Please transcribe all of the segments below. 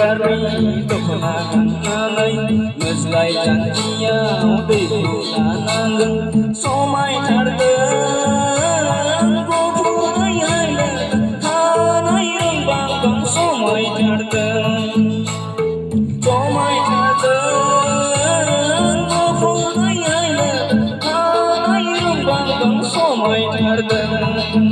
kami dukna kanalay Mazlay janjiya uday kulanan Somay tardan Gopulay haylan Hanay yung bangkang somay tardan Somay tardan Gopulay haylan Hanay yung bangkang somay tardan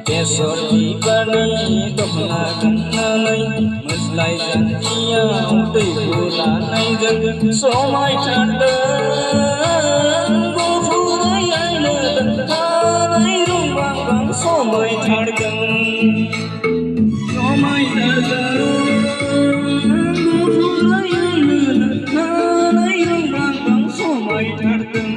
Besor dibani dukna kanalay Mazlay janjiya uday kulanan Somay tardan Gopulay haylan Hanay yung bangkang somay tardan Somay tardan Gopulay haylan Hanay yung bangkang somay tardan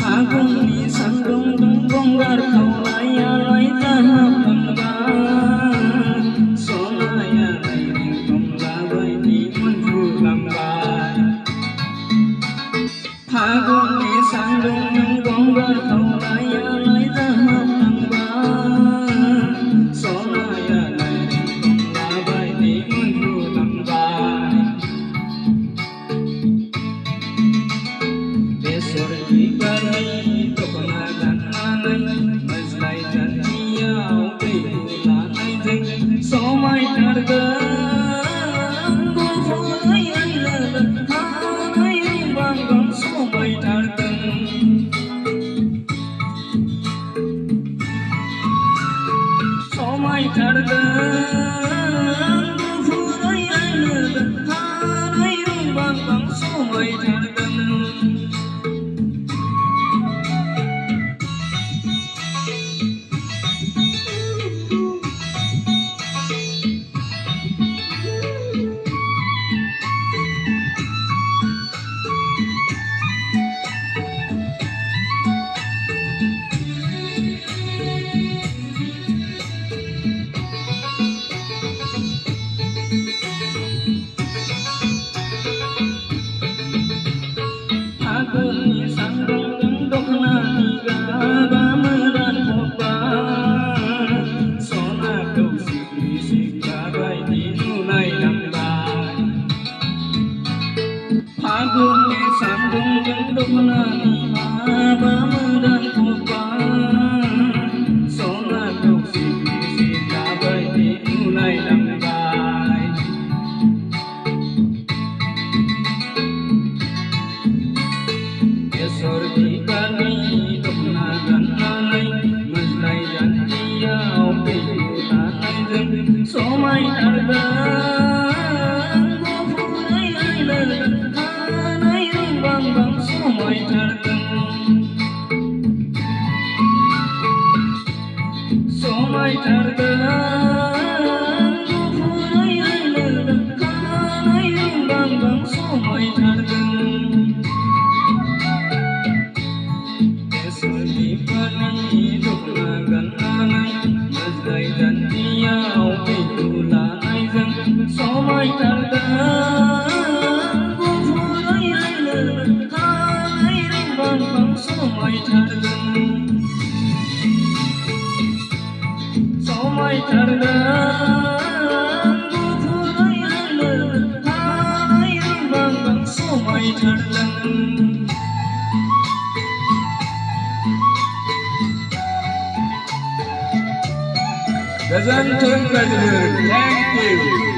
Agungni sandung bonggar kaulaya lai tahap lambai Sonaya lai ringkong labai di menju lambai Agungni sandung bonggar kaulaya lai tahap lambai Sonaya lai ringkong labai di menju lambai Besor dibani dukna kanalay Mazlay janjiya uday kulanan Somay tardan Gopulay haylan Hanay yung bangkang somay tardan Somay tardan Gopulay haylan Hanay yung bangkang somay tardan Agungni sandung dukna tiga bamedan kopa Sona kau sik bagai dinulai lambai Agungni sandung dukna tiga bamedan kopa Sona kau sik bagai dinulai lambai Besor dibani dukna kanalay Mazlay janjiya uday kulanan Somay tardan Gopulay haylan Hanay yung bangkang somay tardan Somay tardan Gopulay haylan Hanay yung bangkang somay tardan Besor dibani dukna kanalay Mazlay janjiya uday kulanan Somay tardan Gopulay haylan Hanay yung bangkang somay tardan Somay tardan Gopulay haylan Hanay yung bangkang somay tardan Gazanthon Gajler, thank you.